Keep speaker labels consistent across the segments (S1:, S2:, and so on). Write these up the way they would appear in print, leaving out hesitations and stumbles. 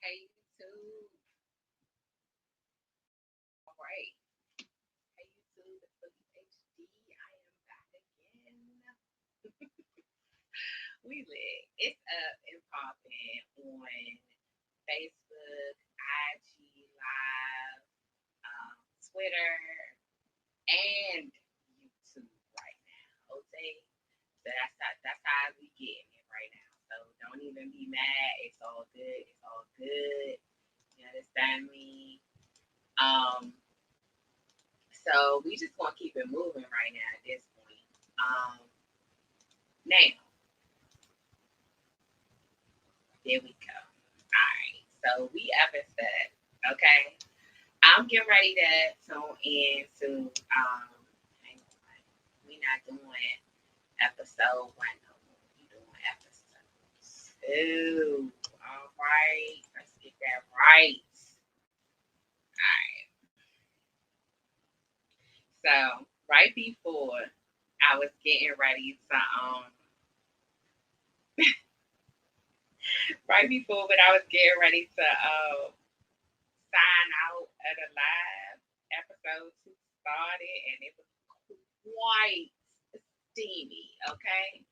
S1: Hey YouTube. All right. Hey YouTube, it's Felice HD. I am back again. We lit. It's up and popping on Facebook, IG Live, Twitter, and YouTube right now. Okay. So that's how we getting it right now. So don't even be mad. It's all good. It's all good. You understand me? Um, So we just gonna keep it moving right now at this point. Now, there we go. All right. So we episode. Okay. I'm getting ready to tune into hang on. We not doing episode one no more. We doing episode two. All right. Let's get that right. All right. So right before I was getting ready to right before when I was getting ready to sign out of the live episode two started, and it was quite steamy. Okay,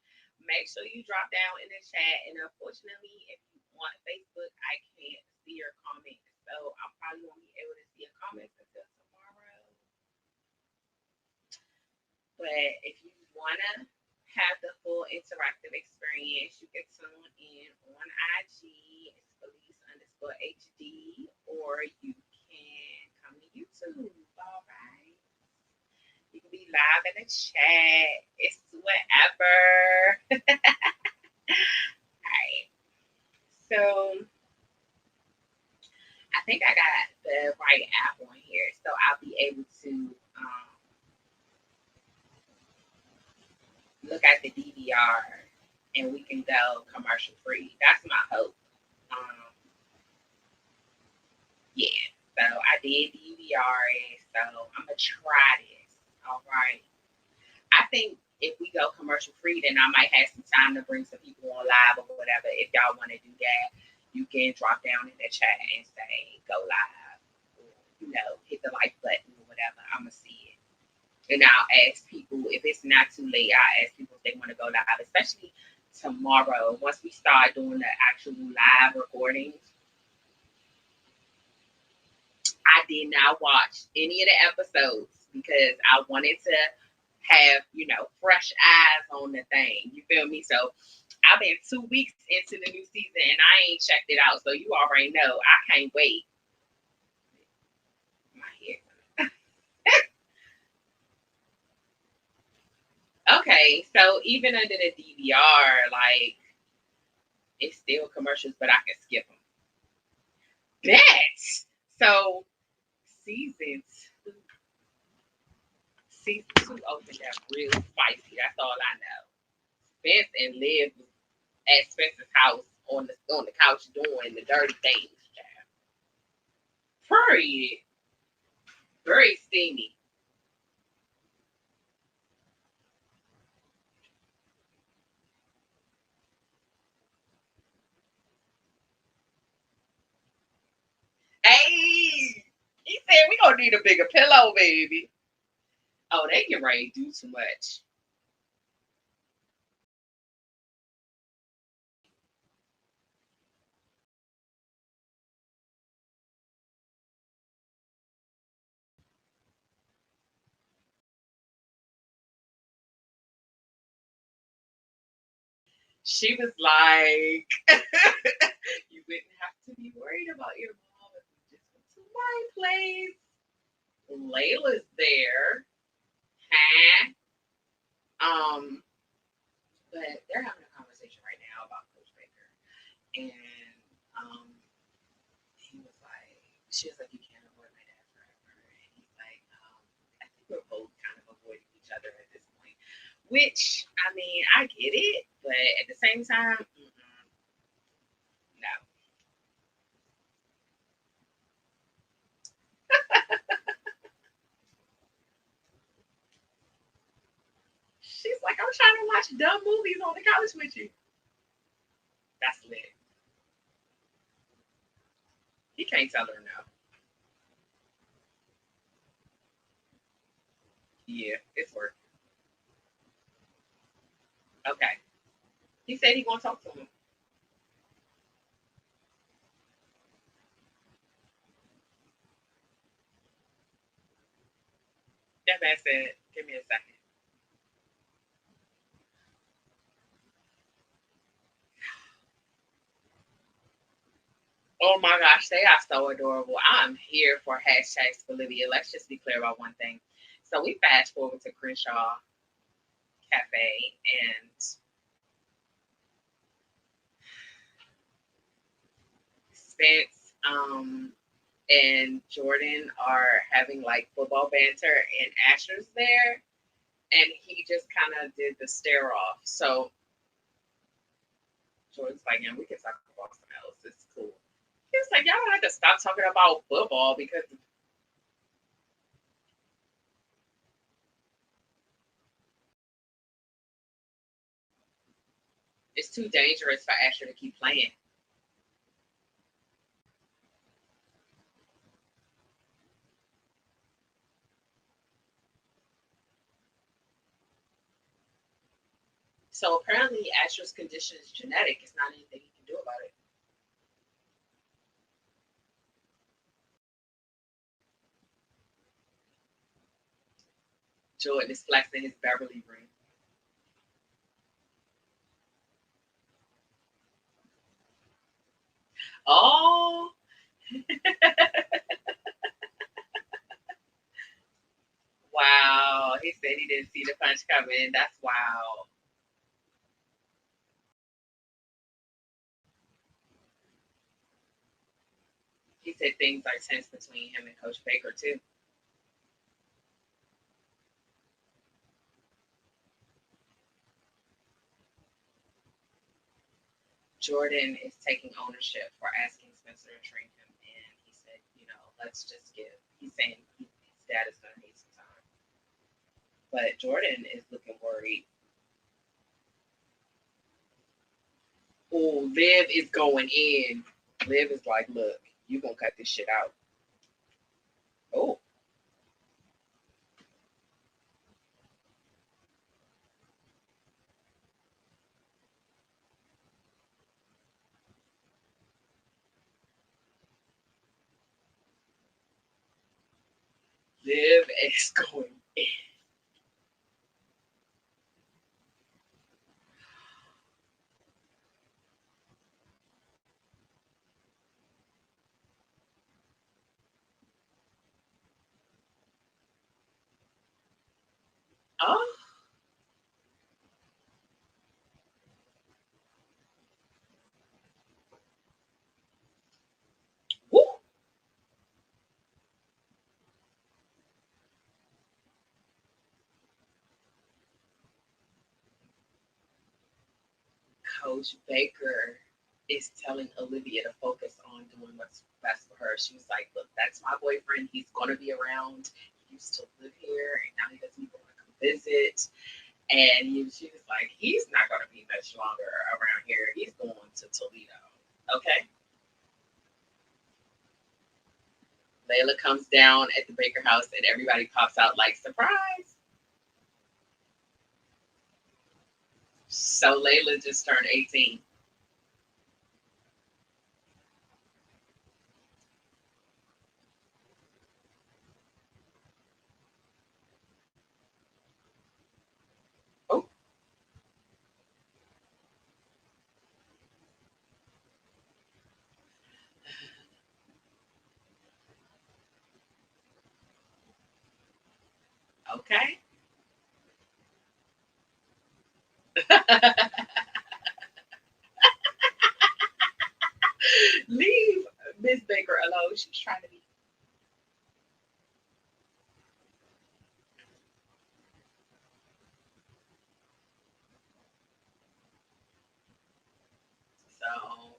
S1: make sure you drop down in the chat. And unfortunately, if you want Facebook, I can't see your comments, so I'm probably won't be able to see your comments until tomorrow. But if you wanna have the full interactive experience, you can tune in on IG. It's Felice_HD, or you can come to YouTube. All right. You can be live in the chat. It's whatever. All right. So I think I got the right app on here, so I'll be able to look at the DVR and we can go commercial free. That's my hope. Um, yeah. So I did DVR it, so I'm gonna try this. All right. I think if we go commercial free, then I might have some time to bring some people on live or whatever. If y'all want to do that, you can drop down in the chat and say go live, or hit the like button or whatever. I'm gonna see it, and I'll ask people if it's not too late. I'll ask people if they want to go live, especially tomorrow once we start doing the actual live recordings. I did not watch any of the episodes because I wanted to have, fresh eyes on the thing. You feel me? So I've been 2 weeks into the new season and I ain't checked it out. So you already know I can't wait. My hair. Okay, so even under the DVR, like it's still commercials, but I can skip them. Bet. So season two, season two opened up real spicy. That's all I know. Spence and Liv at Spencer's house on the couch doing the dirty things. Period. Very steamy. Hey, he said we gonna need a bigger pillow, baby. Oh, they get ready to do too much. She was like, you wouldn't have to be worried about your mom if you just went to my place. Layla's there. Huh? Um, but they're having a conversation right now about Coach Baker. And he was like, she was like, you can't avoid my dad forever. And he's like, I think we're both kind of avoiding each other at this point. Which, I mean, I get it, but at the same time, no. She's like, I'm trying to watch dumb movies on the couch with you. That's lit. He can't tell her no. Yeah, it's work. Okay. He said he gonna talk to him. That man said, "Give me a second." Oh my gosh, they are so adorable. I'm here for hashtags for Olivia. Let's just be clear about one thing. So we fast forward to Crenshaw Cafe, and Spence and Jordan are having like football banter, and Asher's there, and he just kind of did the stare off. So Jordan's like, "Yeah, we can talk about something else. It's cool." He was like, "Y'all don't have to stop talking about football because it's too dangerous for Asher to keep playing." So apparently, Asher's condition is genetic. It's not anything he can do about it. Jordan is flexing his Beverly ring. Oh, wow. He said he didn't see the punch coming. That's wow. He said things are tense between him and Coach Baker, too. Jordan is taking ownership for asking Spencer to train him. And he said, let's just give. He's saying his dad is going to need some time. But Jordan is looking worried. Oh, Liv is going in. Liv is like, look, you going to cut this shit out. Oh, Liv is going in. Oh, woo. Coach Baker is telling Olivia to focus on doing what's best for her. She was like, look, that's my boyfriend. He's going to be around. He used to live here, and now he doesn't even want to come visit. And she was like, he's not going to be much longer around here. He's going to Toledo. Okay. Layla comes down at the Baker house, and everybody pops out like, surprise. So Layla just turned 18. Oh, okay. Leave Miss Baker alone. She's trying to be. So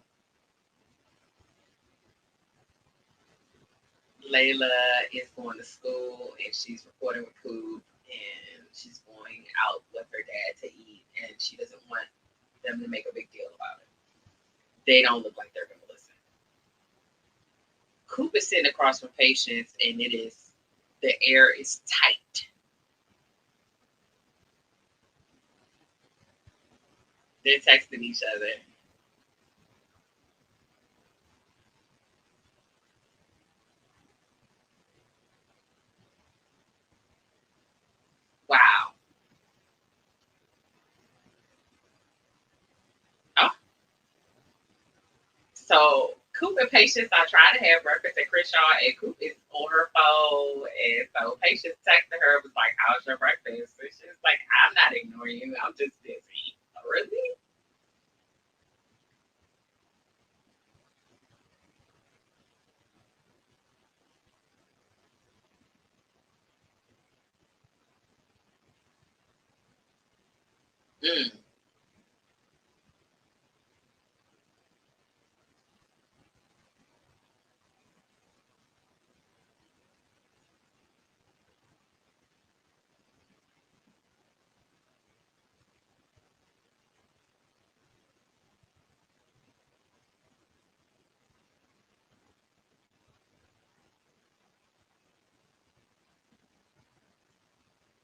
S1: Layla is going to school and she's recording with Coop and she's going out with her dad to eat and she doesn't want them to make a big deal about it. They don't look like they're going to listen. Coop is sitting across from Patience, and the air is tight. They're texting each other. Wow. Oh, so Coop and Patience are trying to have breakfast at Crenshaw, and Coop is on her phone, and so Patience texted her, was like, "How's your breakfast?" And she's like, "I'm not ignoring you. I'm just busy." Really? Mm.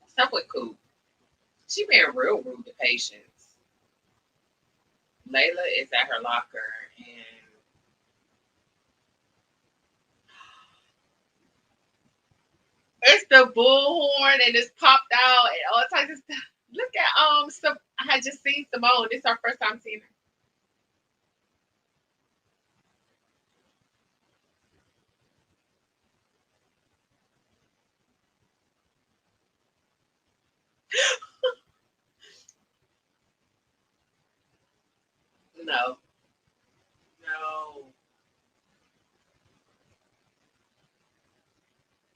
S1: What's up with Coop? She being real rude to Patience. Layla is at her locker, and it's the bullhorn, and it's popped out, and all types of stuff. Look at some. I had just seen Simone. This is our first time seeing her. No, no.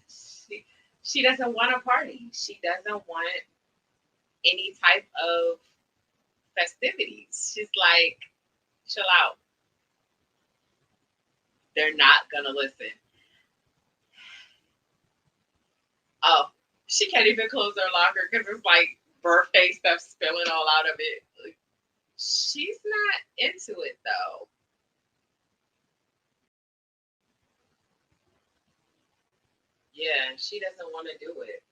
S1: She she doesn't want a party. She doesn't want any type of festivities. She's like, chill out. They're not gonna listen. Oh, she can't even close her locker because it's like birthday stuff spilling all out of it. She's not into it though. Yeah, she doesn't want to do it.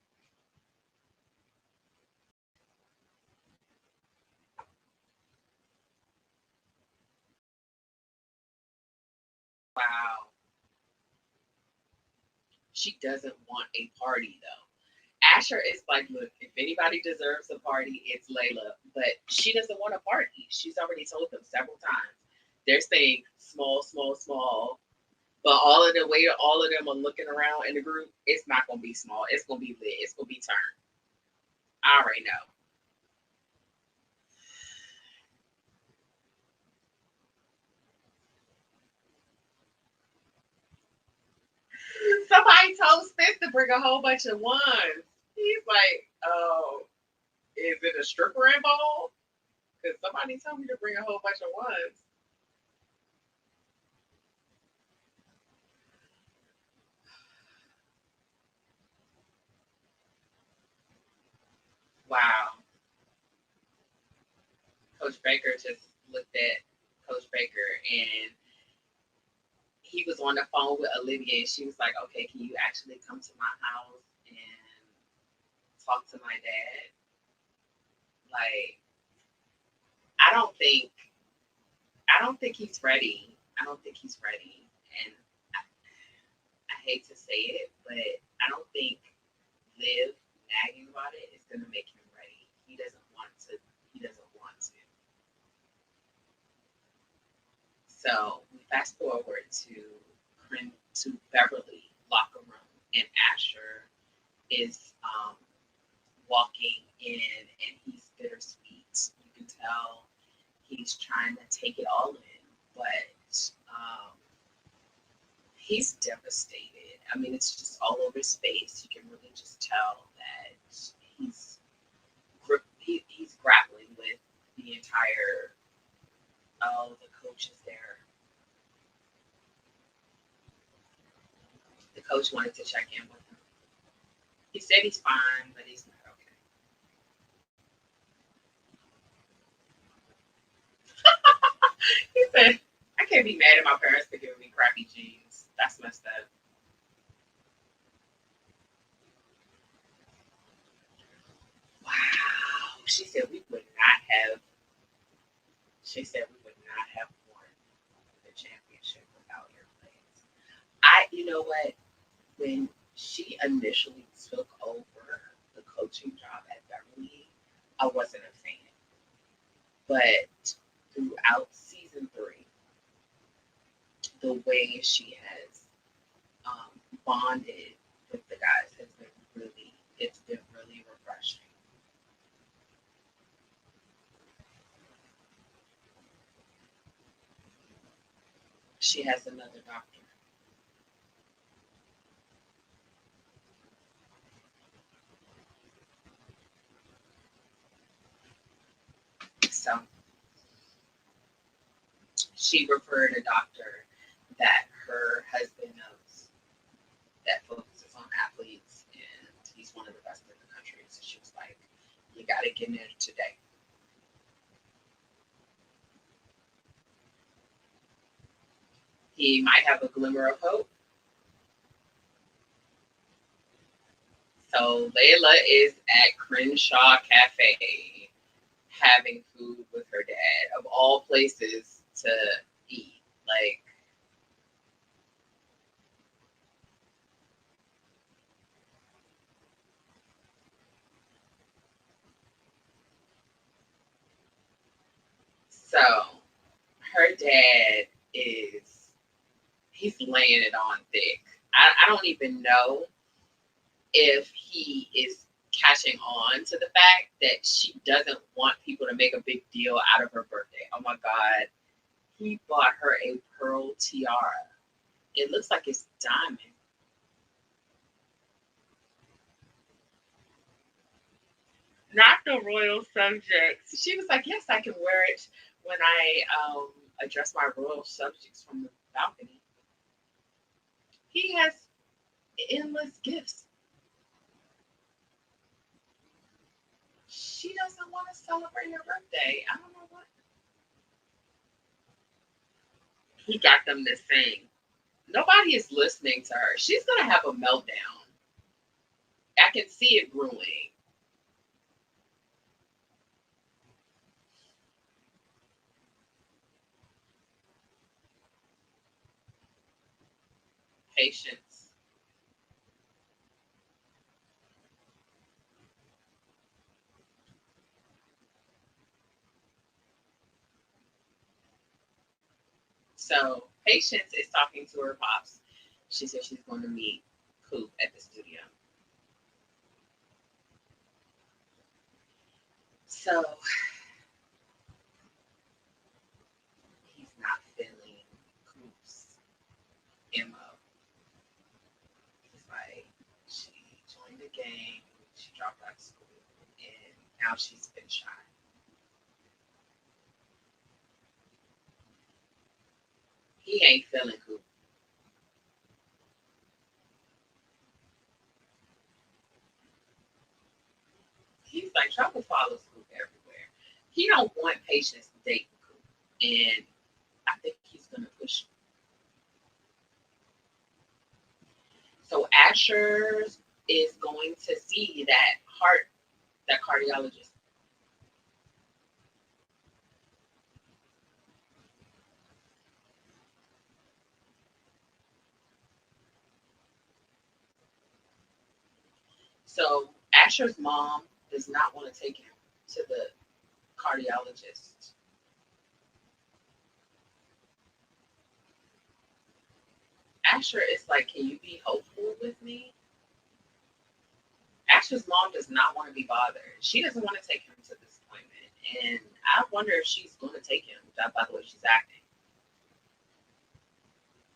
S1: Wow. She doesn't want a party though. Asher is like, look, if anybody deserves a party, it's Layla. But she doesn't want a party. She's already told them several times. They're saying small, small, small. But all of them are looking around in the group. It's not gonna be small. It's gonna be lit. It's gonna be turned. I already know. Somebody told Spence to bring a whole bunch of ones. He's like, oh, is it a stripper involved? Because somebody told me to bring a whole bunch of ones. Wow. Coach Baker just looked at Coach Baker, and he was on the phone with Olivia, and she was like, okay, can you actually come to my house and talk to my dad? Like, I don't think I don't think he's ready. I don't think he's ready. And I hate to say it, but I don't think Liv nagging about it is gonna make him ready. He doesn't want to. So we fast forward to Beverly locker room, and Asher is walking in, and he's bittersweet. You can tell he's trying to take it all in, but he's devastated. I mean, it's just all over his face. You can really just tell that he's he's grappling with the entire. Oh, the coach is there. The coach wanted to check in with him. He said he's fine, but he's not okay. He said, "I can't be mad at my parents for giving me crappy jeans." That's messed up. Wow. She said we would not have. She said we would not have won the championship without your plays. You know what? When she initially took over the coaching job at Beverly, I wasn't a fan. But throughout season 3, the way she has bonded with the guys has been it's been really refreshing. She has another doctor. So she referred a doctor that her husband knows that focuses on athletes, and he's one of the best in the country. So she was like, "You got to get in there today." He might have a glimmer of hope. So Layla is at Crenshaw Cafe having food with her dad, of all places to eat. Like, so her dad he's laying it on thick. I don't even know if he is catching on to the fact that she doesn't want people to make a big deal out of her birthday. Oh my God. He bought her a pearl tiara. It looks like it's diamond. Not the royal subjects. She was like, yes, I can wear it when I address my royal subjects from the balcony. He has endless gifts. She doesn't want to celebrate her birthday. I don't know what. He got them to sing. Nobody is listening to her. She's going to have a meltdown. I can see it brewing. Patience. So Patience is talking to her pops. She said she's going to meet Coop at the studio. So he's not feeling Coop's MO. He's like, she joined the gang, she dropped out of school, and now she's been shot. He ain't feeling Coop. He's like, trouble follows Coop everywhere. He don't want Patience to date Coop, and I think he's gonna push. So Asher is going to see that cardiologist. So Asher's mom does not want to take him to the cardiologist. Asher is like, can you be hopeful with me? Asher's mom does not want to be bothered. She doesn't want to take him to this appointment. And I wonder if she's going to take him, by the way she's acting.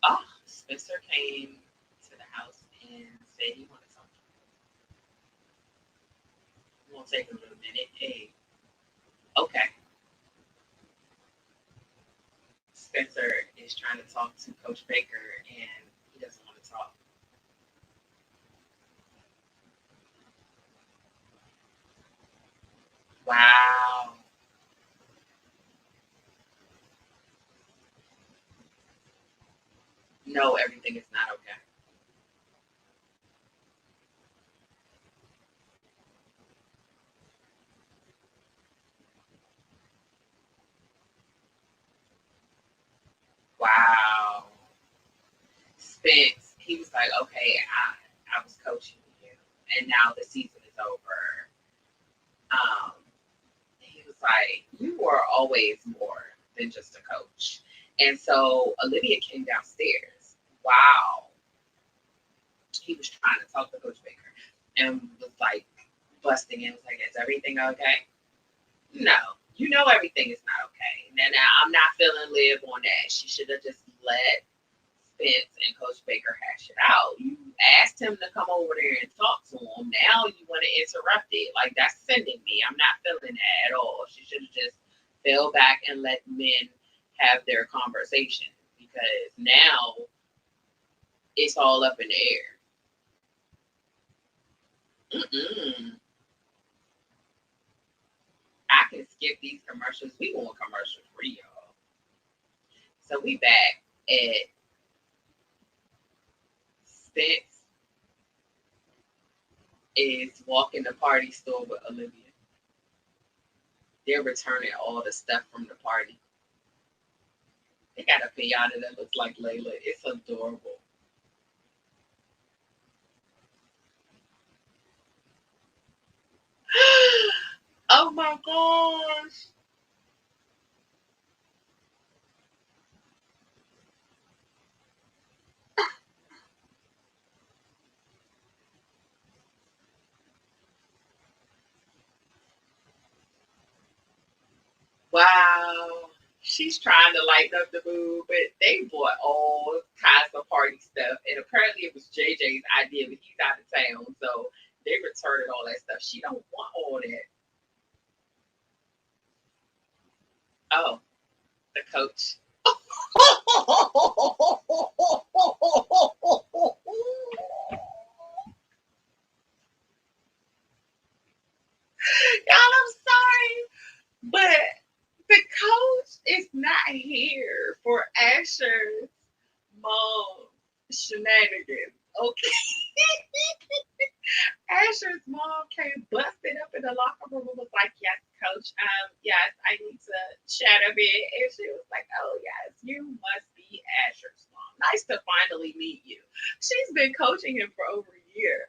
S1: Oh, Spencer came to the house and said he wanted something. It won't take him a minute. Hey, okay. Spencer is trying to talk to Coach Baker and he doesn't want to talk. Wow. No, everything is not okay. Wow. Spence, he was like, okay, I was coaching you, and now the season is over. Um, he was like, you were always more than just a coach. And so Olivia came downstairs. Wow. He was trying to talk to Coach Baker and was like busting in, was like, is everything okay? No, you know everything is not okay. Now I'm not feeling Liv on that. She should have just let Spence and Coach Baker hash it out. You asked him to come over there and talk to him. Now you want to interrupt it. Like, that's sending me. I'm not feeling that at all. She should have just fell back and let men have their conversation, because now it's all up in the air. I can skip these commercials. We want commercial free, y'all. So we back at Spence is walking the party store with Olivia. They're returning all the stuff from the party. They got a pinata that looks like Layla. It's adorable. Oh my gosh. Wow. She's trying to lighten up the mood, but they bought all kinds of party stuff. And apparently it was JJ's idea, but he's out of town. So they returned all that stuff. She don't want all that. Oh, the coach. Y'all, I'm sorry, but the coach is not here for Asher's mom shenanigans. Okay. Asher's mom came busted up in the locker room and was like, yes, coach, yes, I need to chat a bit. And she was like, oh, yes, you must be Asher's mom. Nice to finally meet you. She's been coaching him for over a year.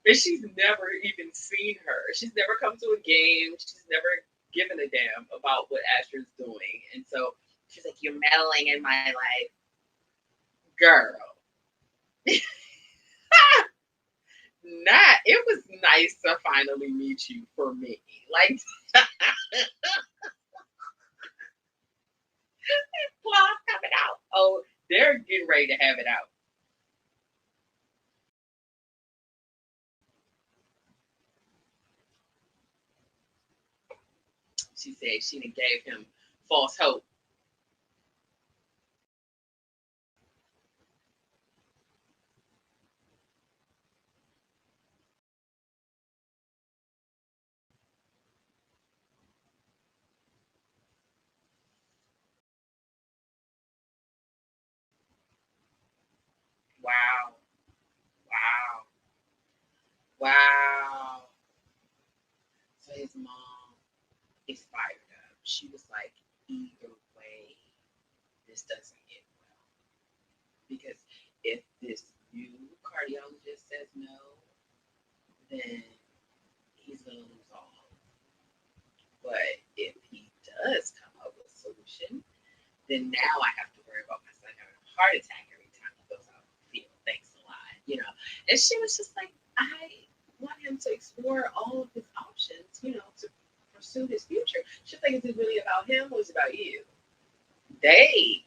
S1: And she's never even seen her. She's never come to a game. She's never given a damn about what Asher's doing. And so she's like, you're meddling in my life. Girl. Not, it was nice to finally meet you for me. Like, claws coming out. Oh, they're getting ready to have it out. She said she done gave him false hope. Wow. Wow. Wow. So his mom is fired up. She was like, either way, this doesn't get well. Because if this new cardiologist says no, then he's going to lose all. But if he does come up with a solution, then now I have to worry about my son having a heart attack every time he goes out in the field. Thanks a lot, you know. And she was just like, I want him to explore all of his options, you know, to pursue his future. She's like, is it really about him or is it about you? They,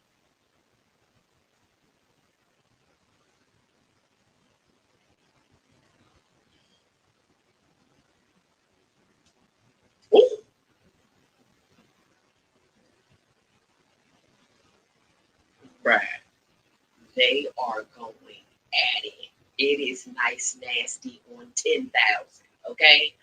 S1: ooh, bruh, they are going at it. It is nice, nasty on 10,000, okay?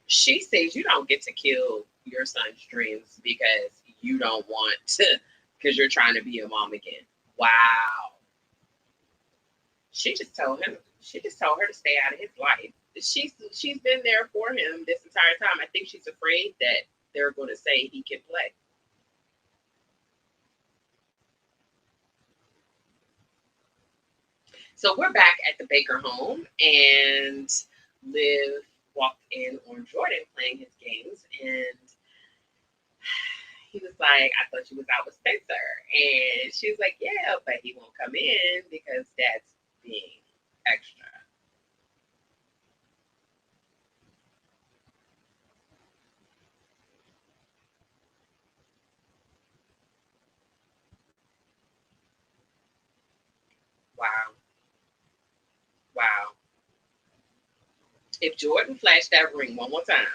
S1: She says you don't get to kill your son's dreams because you don't want to, because you're trying to be a mom again. Wow. She just told him. She just told her to stay out of his life. She's been there for him this entire time. I think she's afraid that they're going to say he can play. So we're back at the Baker home, and Liv walked in on Jordan playing his games, and he was like, I thought you was out with Spencer. And she was like, yeah, but he won't come in because Dad's being extra. Wow. Wow. If Jordan flashed that ring one more time,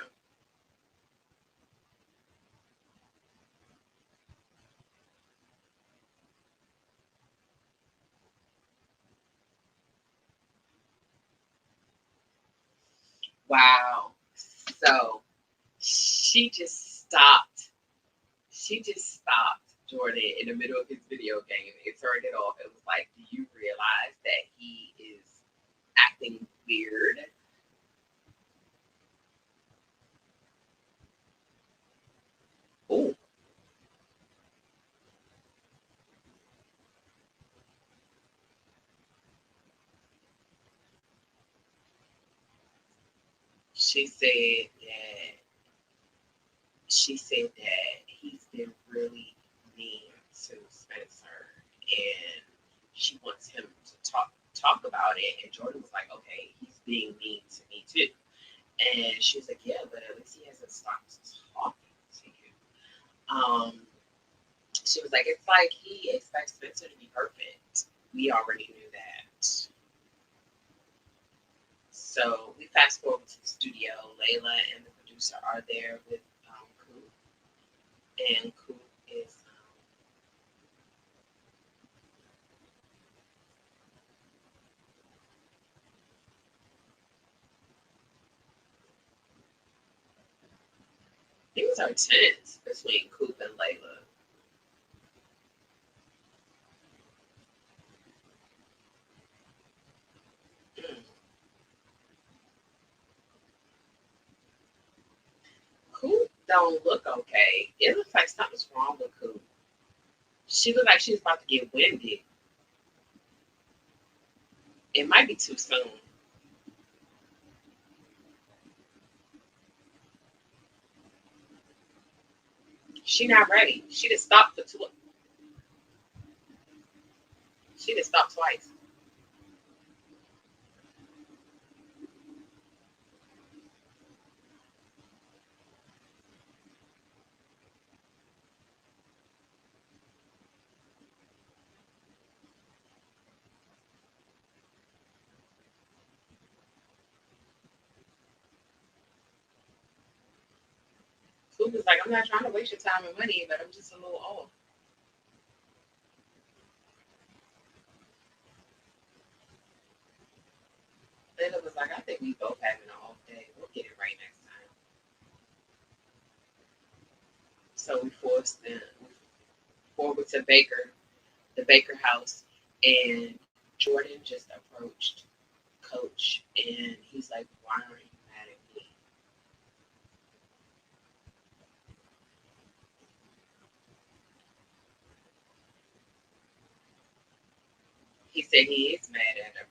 S1: wow. So she just stopped. She just stopped Jordan in the middle of his video game and turned it off. It was like, do you realize that he is acting weird? Oh, she said that she said that he's been really mean to Spencer, and she wants him to talk about it. And Jordan was like, okay, he's being mean to me too. And she was like, yeah, but at least he hasn't stopped talking to you. She was like, it's like he expects Spencer to be perfect. We already knew that. So we fast forward to the studio. Layla and the producer are there with Coop, and Coop is things are tense between Coop and Layla. Mm. Coop don't look okay. It looks like something's wrong with Coop. She looked like she was about to get winded. It might be too soon. She not ready. She just stopped for two. She just stopped twice. Coop was like, I'm not trying to waste your time and money, but I'm just a little off. Layla was like, I think we both having an off day. We'll get it right next time. So we forced them forward to the Baker house, and Jordan just approached Coach, and he's like, "Why aren't you mad at me?" He said he is mad at her.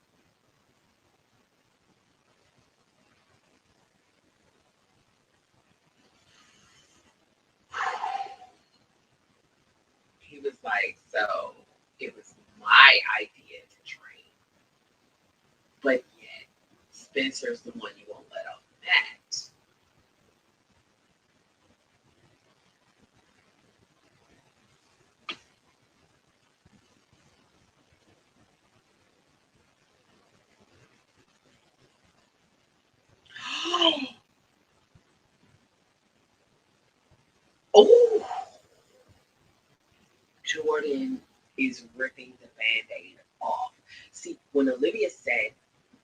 S1: He was like, "So it was my idea to train, but yet Spencer's the one you won't let off the mat." Oh, Jordan is ripping the band-aid off. See, when Olivia said,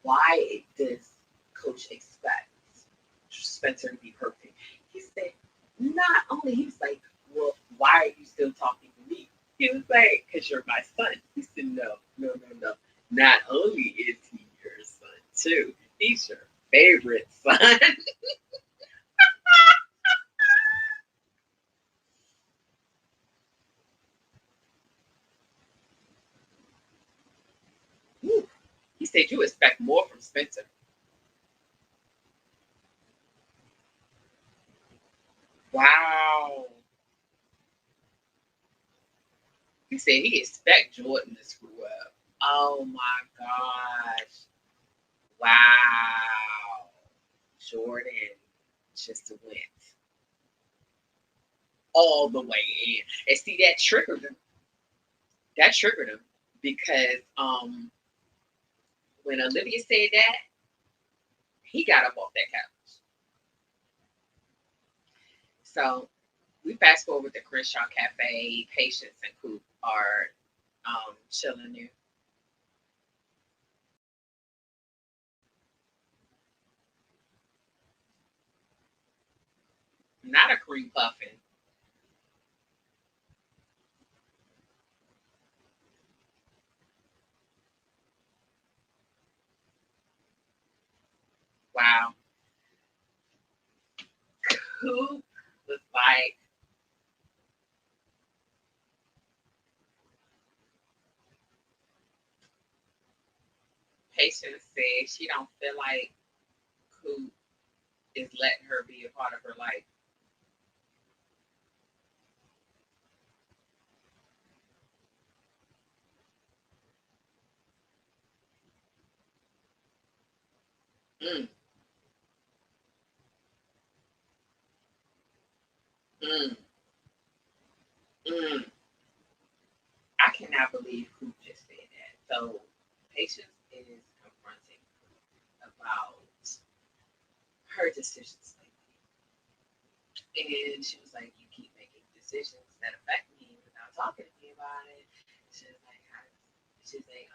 S1: why does Coach expect Spencer to be perfect? He said, not only, he was like, well, why are you still talking to me? He was like, because you're my son. He said, no, no, no, no. Not only is he your son, too, he's your favorite son. He said, you expect more from Spencer. Wow. He said he expect Jordan to screw up. Oh my gosh. Wow. Jordan just went all the way in. And see, that triggered him. That triggered him because when Olivia said that, he got up off that couch. So we fast forward to Crenshaw Cafe. Patience and Coop are chilling there. Not a cream puffin. Wow. Coop was like, Patience said she don't feel like Coop is letting her be a part of her life. Mm, mm, mm. I cannot believe Coop just said that. So Patience is confronting about her decisions lately. And she was like, you keep making decisions that affect me without talking to me about it. She was like, she's like,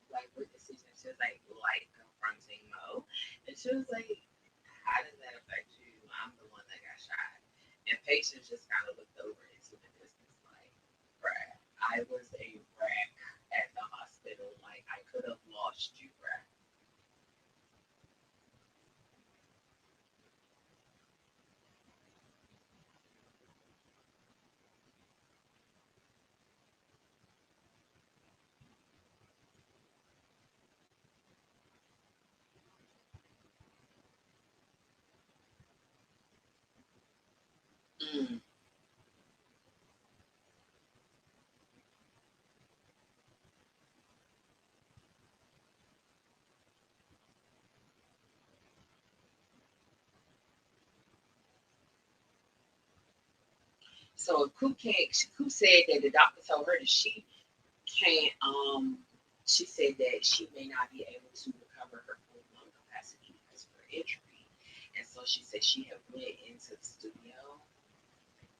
S1: like what decision? She was like confronting Mo. And she was like, how does that affect you? I'm the one that got shot. And Patience just kind of looked over into the distance like, bruh, I was a wreck at the hospital. Like, I could have lost you, bruh. Mm. So Coop can't. Coop said that the doctor told her that can't. She said that she may not be able to recover her full lung capacity because of her injury, and so she said she had went into the studio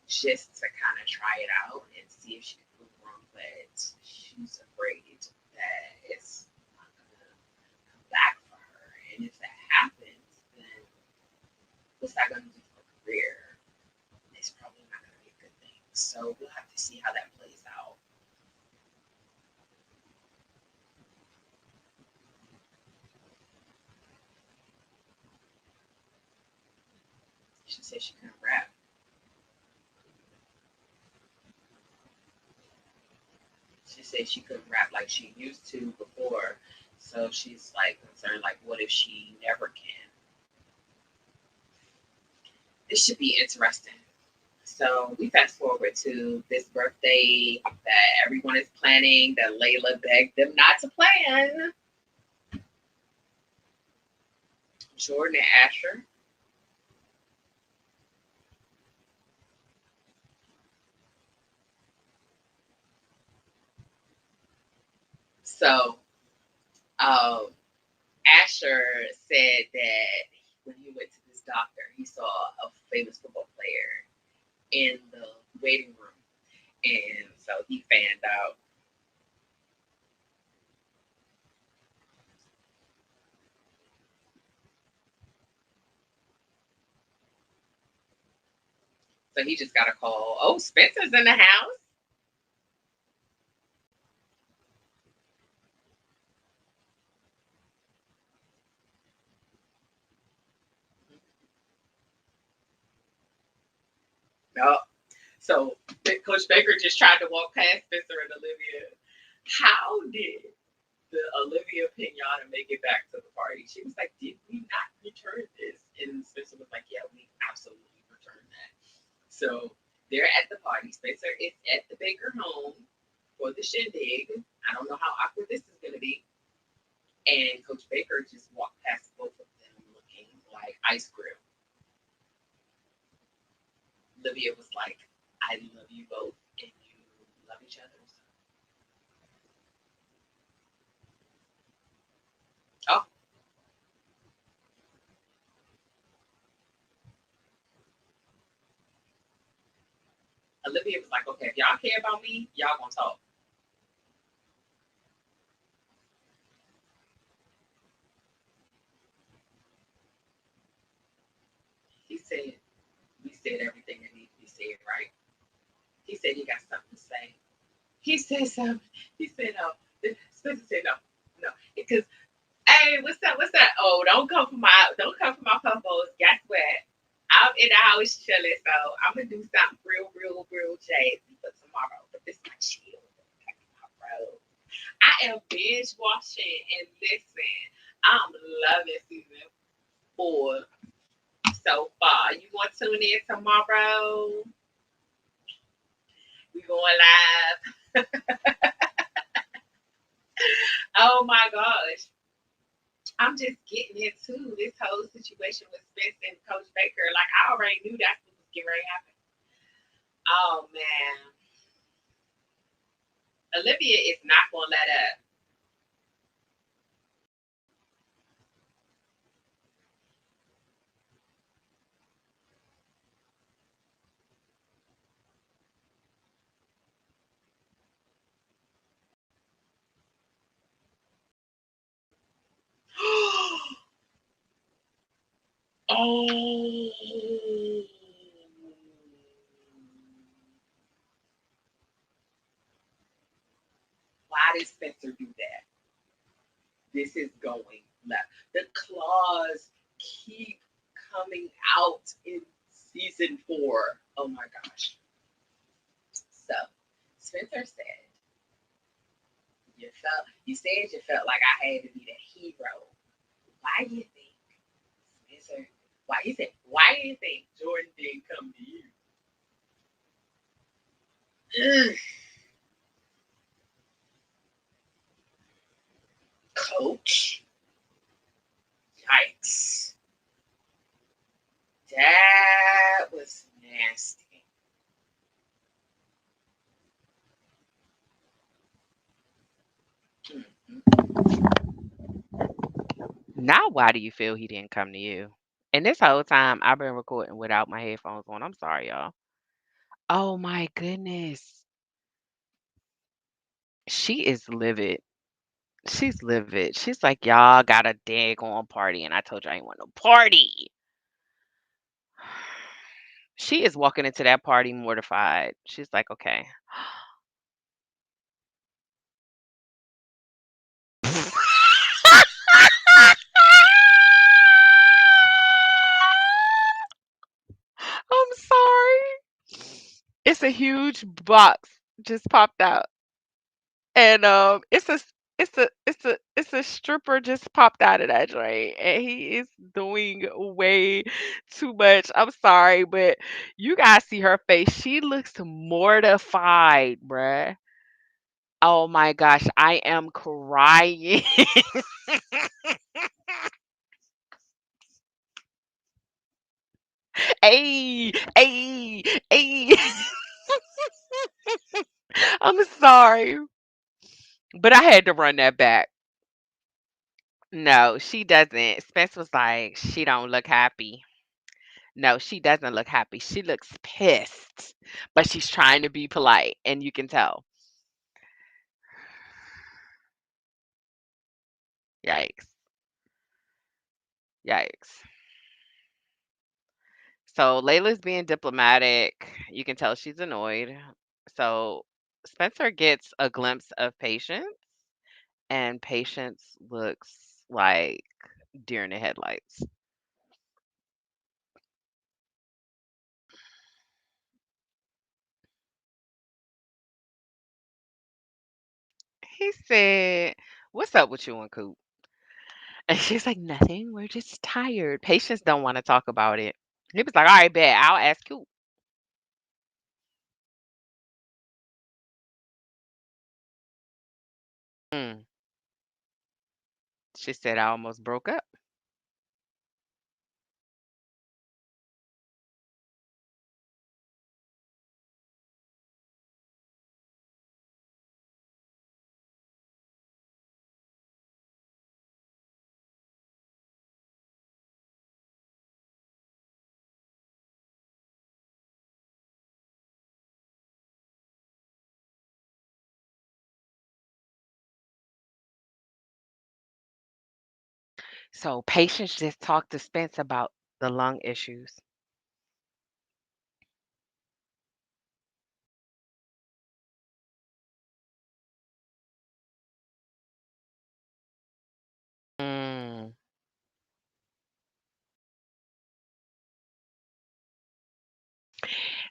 S1: just to kind of try it out and see if she could prove wrong, but she's afraid that it's not gonna come back for her, and if that happens, then what's that gonna do for her career? It's probably not gonna be a good thing. So we'll have to see how that plays out. She said she couldn't rap. She said she couldn't rap like she used to before. So she's like concerned, like, what if she never can? This should be interesting. So we fast forward to this birthday that everyone is planning that Layla begged them not to plan. Jordan and Asher. So um, Asher said that when he went to this doctor, he saw a famous football player in the waiting room. And so he fanned out. So he just got a call. Oh, Spencer's in the house. Yup. So Coach Baker just tried to walk past Spencer and Olivia. How did the Olivia Pinata make it back to the party? She was like, "Did we not return this?" And Spencer was like, "Yeah, we absolutely returned that." So they're at the party. Spencer is at the Baker home for the shindig. I don't know how awkward this is going to be. And Coach Baker just walked past both of them looking like ice cream. Olivia was like, "I love you both, and you love each other." Oh, Olivia was like, "Okay, if y'all care about me, y'all gonna talk." He said, "We said everything that needs to be said, right?" He said he got something to say. He said something. He said no. Spencer said no, no, because hey, what's up? What's up? Oh, don't come for my pupils. Guess what? I'm in the house chilling, so I'm gonna do something real jazzy for tomorrow. But this is my chill tomorrow. I am binge watching and listen. I'm loving season 4 so far. You want to tune in tomorrow? We going live. Oh my gosh. I'm just getting into this whole situation with Spence and Coach Baker. Like I already knew that's what was getting ready to happen. Oh man. Olivia is not gonna let up. Oh, why did Spencer do that? This is going left. The claws keep coming out in season 4. Oh my gosh. So Spencer said, you felt like I had to be the hero. Why do you think Spencer why do you think Jordan didn't come to you? Ugh, coach. Yikes. That was nasty.
S2: Now, why do you feel he didn't come to you? And this whole time, I've been recording without my headphones on. I'm sorry, y'all. Oh my goodness. She is livid. She's livid. She's like, y'all got a daggone party, and I told you I ain't want no party. She is walking into that party mortified. She's like, okay. I'm sorry. It's a huge box just popped out. And it's a stripper just popped out of that joint, and he is doing way too much. I'm sorry, but you guys see her face. She looks mortified, bruh. Oh my gosh, I am crying. Hey, hey, hey. I'm sorry, but I had to run that back. No, she doesn't. Spence was like, she don't look happy. No, she doesn't look happy. She looks pissed, but she's trying to be polite, and you can tell. Yikes. Yikes. So Layla's being diplomatic. You can tell she's annoyed. So Spencer gets a glimpse of Patience, and Patience looks like deer in the headlights. He said, "What's up with you and Coop?" And she's like, "Nothing. We're just tired." Patience don't want to talk about it. He was like, "All right, bet. I'll ask Coop." Mm. She said, "I almost broke up." So Patience just talked to Spence about the lung issues. Mm.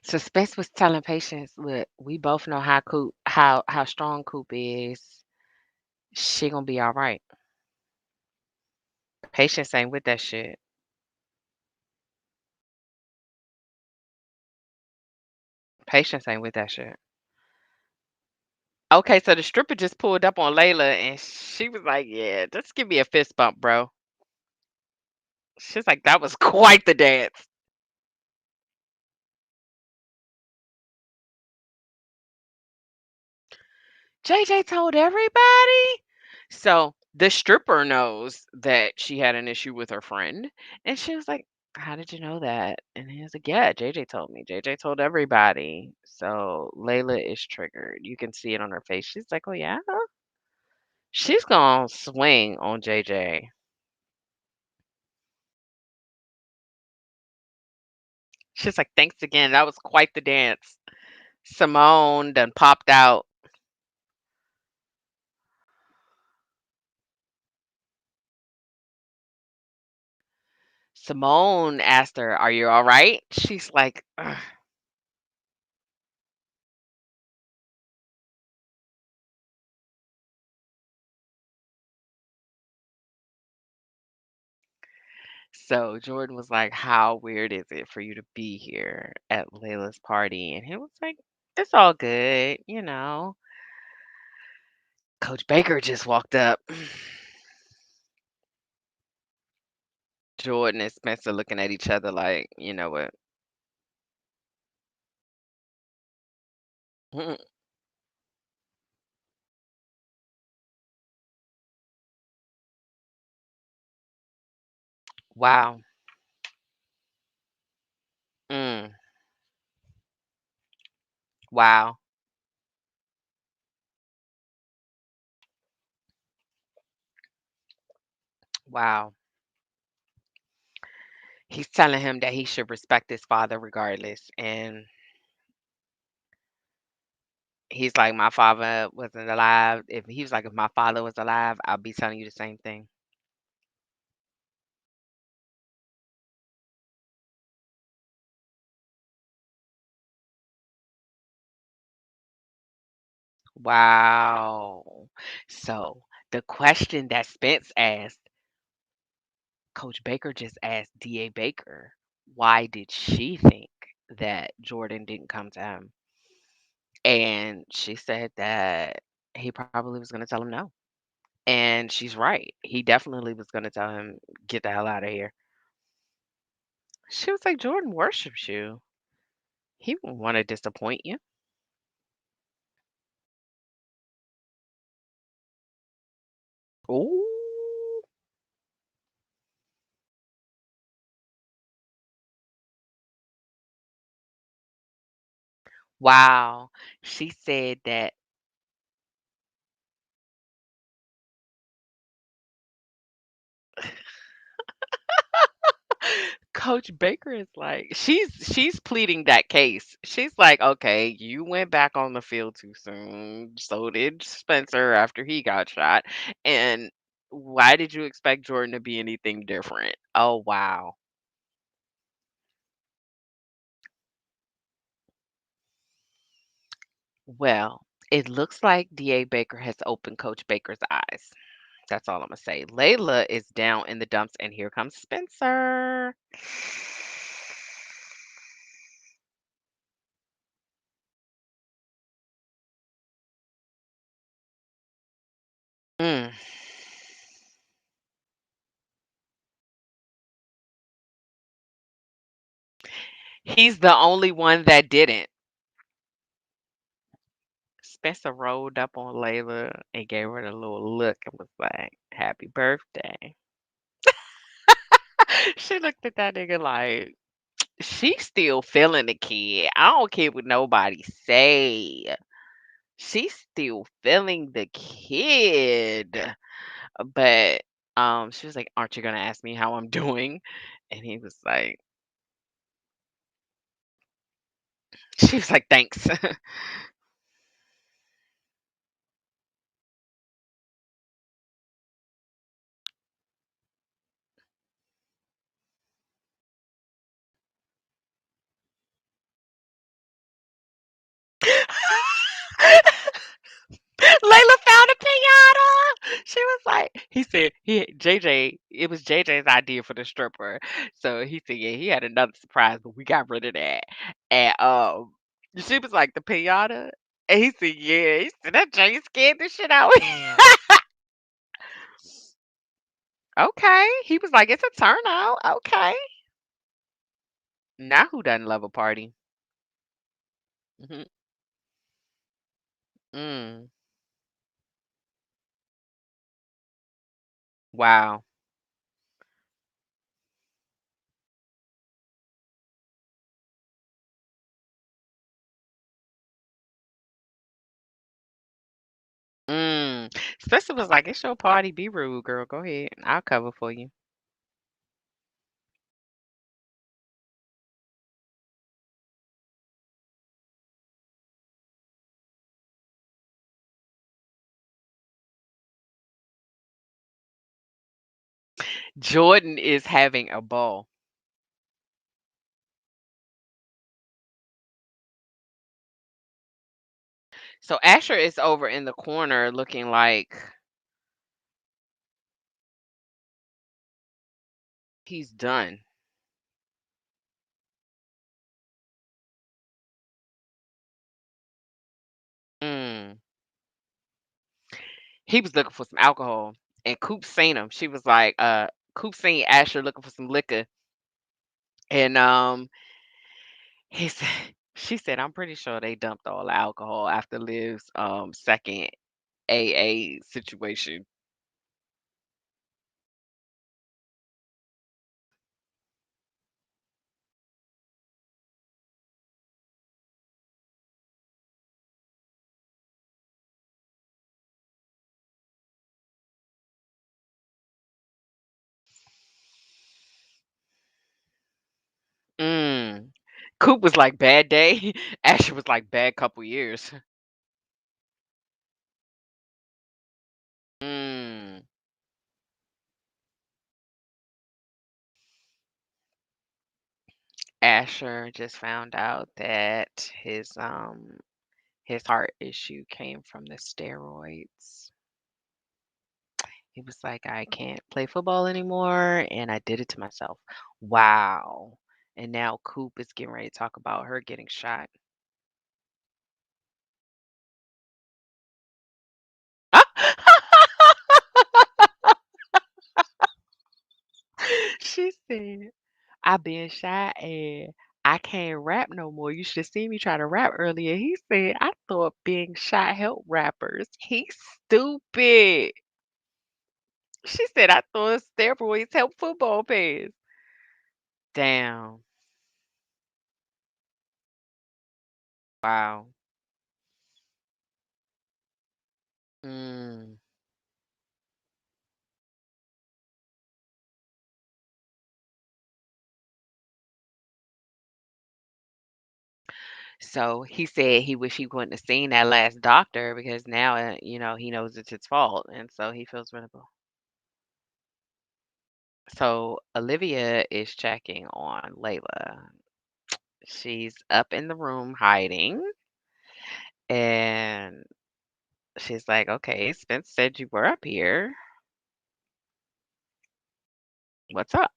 S2: So Spence was telling Patience, "Look, we both know how strong Coop is. She gonna be all right." Patience ain't with that shit. Patience ain't with that shit. Okay, so the stripper just pulled up on Layla and she was like, "Yeah, just give me a fist bump, bro." She's like, "That was quite the dance." JJ told everybody. So the stripper knows that she had an issue with her friend. And she was like, "How did you know that?" And he was like, "Yeah, JJ told me. JJ told everybody." So Layla is triggered. You can see it on her face. She's like, "Oh, yeah?" She's gonna swing on JJ. She's like, "Thanks again. That was quite the dance." Simone done popped out. Simone asked her, "Are you all right?" She's like, "Ugh." So Jordan was like, "How weird is it for you to be here at Layla's party?" And he was like, "It's all good. Coach Baker just walked up. Jordan and Spencer looking at each other like, you know what? Wow. Mm, wow. Wow. He's telling him that he should respect his father regardless. And he's like, "My father wasn't alive. If he was like, if my father was alive, I'll be telling you the same thing." Wow. So the question that Spence asked, Coach Baker just asked DA Baker, why did she think that Jordan didn't come to him? And she said that he probably was going to tell him no. And she's right. He definitely was going to tell him, get the hell out of here. She was like, Jordan worships you. He wouldn't want to disappoint you. Ooh. Wow. She said that Coach Baker is like she's pleading that case. She's like, "Okay, you went back on the field too soon. So did Spencer after he got shot. And why did you expect Jordan to be anything different?" Oh, wow. Well, It looks like DA Baker has opened Coach Baker's eyes. That's all I'm gonna say. Layla is down in the dumps, and here comes Spencer. Mm. He's the only one that didn't. Spencer rolled up on Layla and gave her a little look and was like, "Happy birthday." She looked at that nigga like, she's still feeling the kid. I don't care what nobody say. She's still feeling the kid. But she was like, "Aren't you gonna ask me how I'm doing?" And he was like, she was like, "Thanks." Layla found a pinata. She was like, he said JJ, it was JJ's idea for the stripper. So he said, yeah, he had another surprise, but we got rid of that. And she was like, the pinata? And he said, yeah. He said, that Jay scared the shit out of me. Okay. He was like, it's a turnout. Okay. Now who doesn't love a party? Hmm. Mm. Wow. Mm. Spencer was like, it's your party. Be rude, girl. Go ahead. I'll cover for you. Jordan is having a ball. So Asher is over in the corner looking like he's done. Mm. He was looking for some alcohol, and Coop seen him. She was like, Coop seen Asher looking for some liquor, and he said, she said, I'm pretty sure they dumped all the alcohol after Liv's second AA situation. Mm. Coop was like bad day. Asher was like bad couple years. Mm. Asher just found out that his heart issue came from the steroids. He was like, "I can't play football anymore, and I did it to myself." Wow. And now Coop is getting ready to talk about her getting shot. She said, "I been shot and I can't rap no more. You should have seen me try to rap earlier." He said, "I thought being shot helped rappers." He's stupid. She said, "I thought steroids help football players." Damn. Wow. Mm. So he said he wish he wouldn't have seen that last doctor because now, he knows it's his fault, and so he feels really bad. So Olivia is checking on Layla. She's up in the room hiding, and She's like, "Okay, Spence said you were up here. What's up?"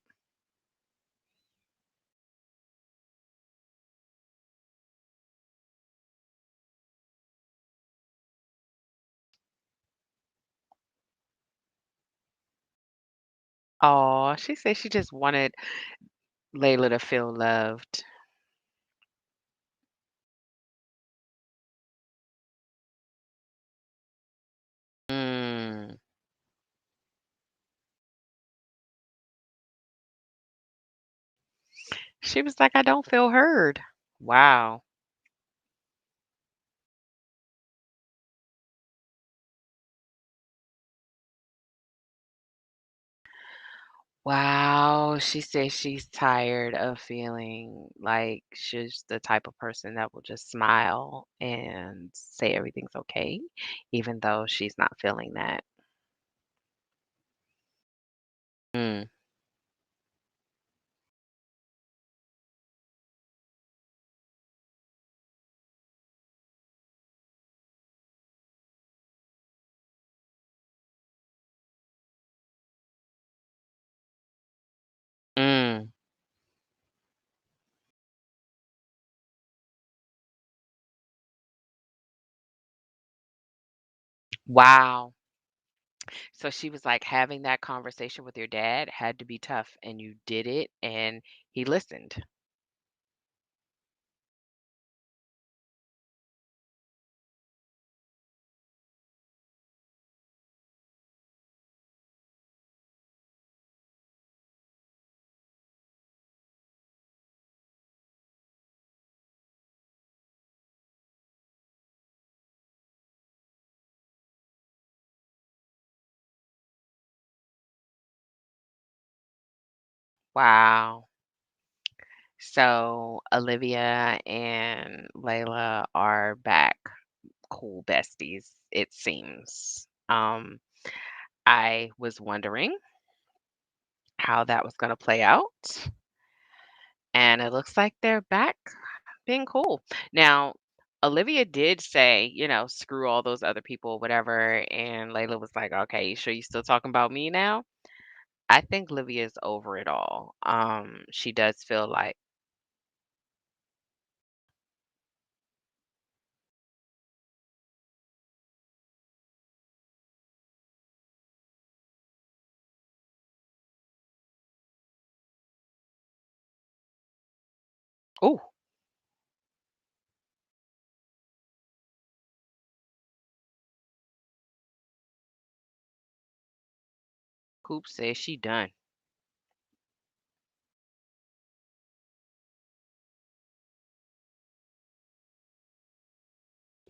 S2: Oh, she said she just wanted Layla to feel loved. Mm. She was like, "I don't feel heard." Wow. Wow. She says she's tired of feeling like she's the type of person that will just smile and say everything's okay, even though she's not feeling that. Mm. Mm. Wow. So she was like, having that conversation with your dad had to be tough, and you did it, and he listened. Wow. So Olivia and Layla are back cool besties, it seems. I was wondering how that was going to play out, and it looks like they're back being cool. Now, Olivia did say, screw all those other people, whatever. And Layla was like, okay, you sure you still talking about me now? I think Livia's over it all. She does feel like, oh, Coop says she done.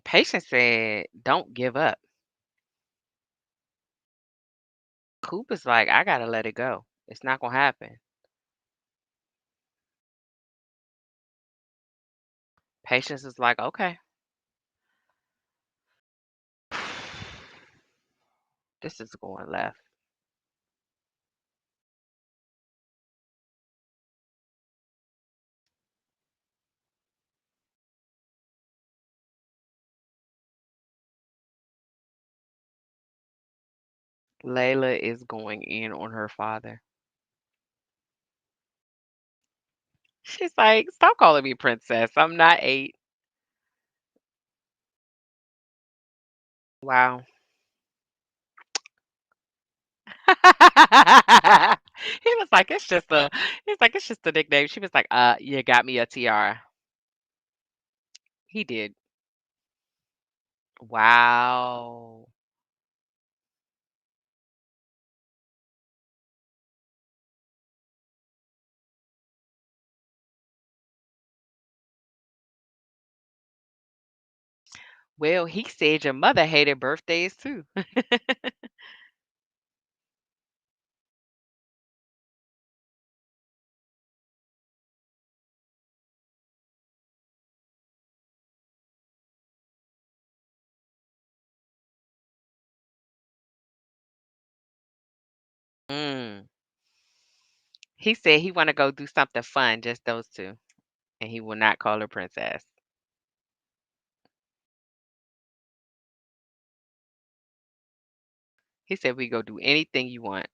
S2: Patience said, don't give up. Coop is like, I gotta let it go. It's not gonna happen. Patience is like, okay, this is going left. Layla is going in on her father. She's like, stop calling me princess. I'm not 8. Wow. He was like, he's like, it's just a nickname. She was like, you got me a tiara. He did. Wow. Well, he said your mother hated birthdays too. Mm. He said he want to go do something fun, just those two, and he will not call her princess. He said, "We go do anything you want."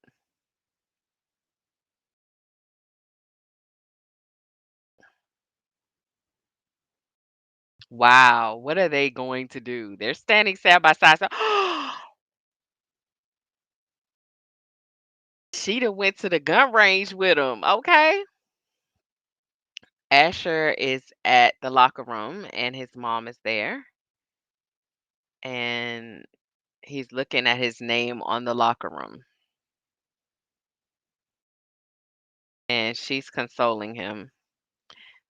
S2: Wow, what are they going to do? They're standing side by side. So she done went to the gun range with him. Okay. Asher is at the locker room and his mom is there and he's looking at his name on the locker room and she's consoling him.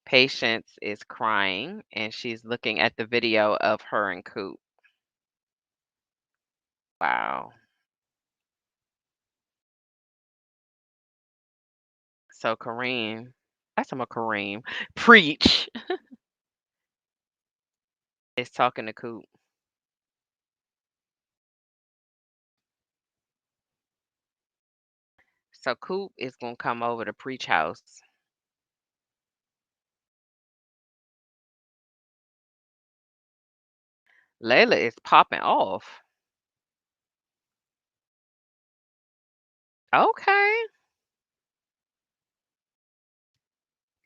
S2: Patience is crying and she's looking at the video of her and Coop. Wow. So Kareem, that's a Kareem, preach is talking to Coop. So Coop is gonna come over to Preach House. Layla is popping off. Okay.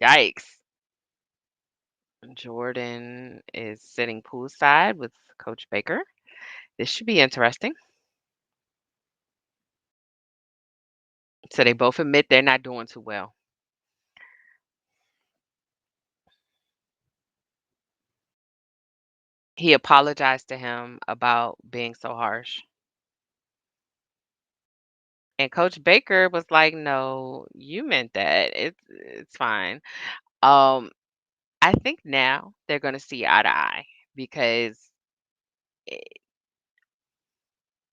S2: Yikes. Jordan is sitting poolside with Coach Baker. This should be interesting. So they both admit they're not doing too well. He apologized to him about being so harsh. And Coach Baker was like, "No, you meant that. It's fine." Um, I think now they're gonna see eye to eye because eh,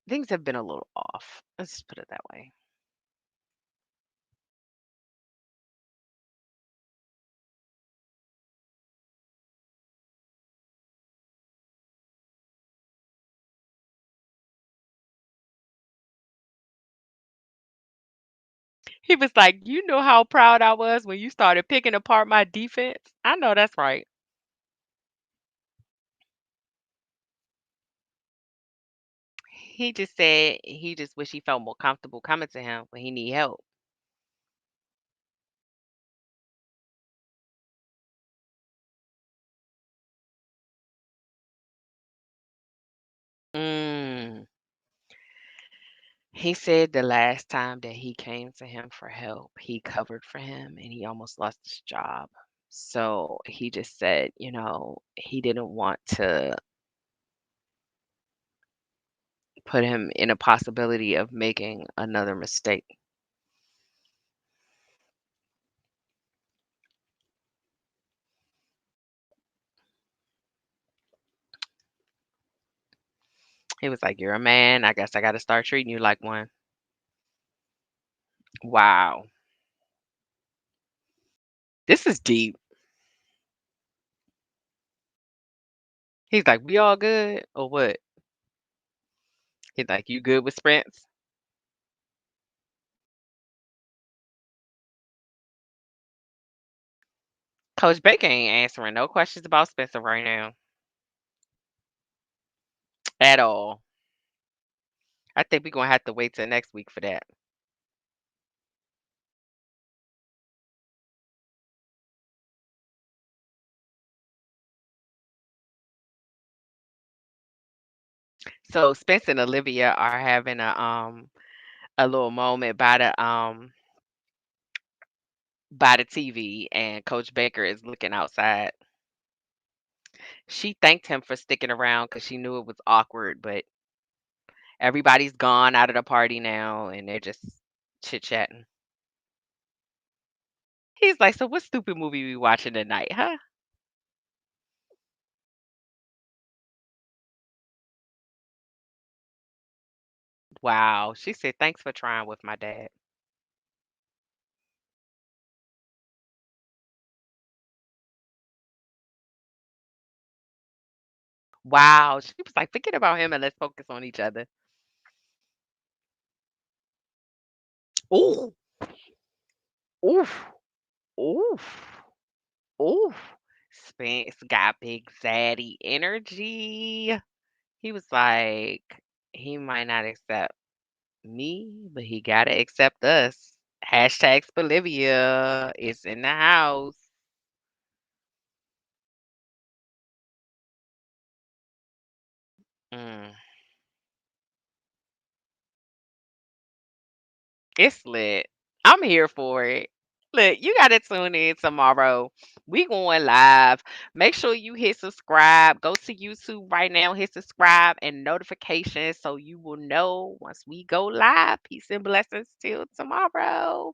S2: things have been a little off. Let's just put it that way. He was like, "You know how proud I was when you started picking apart my defense?" I know that's right. He just said he just wish he felt more comfortable coming to him when he need help. Mm. He said the last time that he came to him for help, he covered for him and he almost lost his job. So he just said, he didn't want to put him in a possibility of making another mistake. He was like, "You're a man. I guess I got to start treating you like one." Wow. This is deep. He's like, "We all good or what?" He's like, "You good with sprints?" Coach Baker ain't answering no questions about Spencer right now at all. I think we're gonna have to wait till next week for that. So Spencer and Olivia are having a little moment by the TV, and Coach Baker is looking outside. She thanked him for sticking around because she knew it was awkward, but everybody's gone out of the party now, and they're just chit chatting. He's like, "So what stupid movie we watching tonight, huh?" Wow. She said, "Thanks for trying with my dad." Wow. She was like, "Forget about him and let's focus on each other." Ooh, oof, oof, oof. Spence got big zaddy energy. He was like, he might not accept. Me, but he gotta accept us. Hashtag Bolivia is in the house. Mm, it's lit. I'm here for it. Look, you gotta tune in tomorrow. We going live. Make sure you hit subscribe. Go to YouTube right now, hit subscribe and notifications so you will know once we go live. Peace and blessings till tomorrow.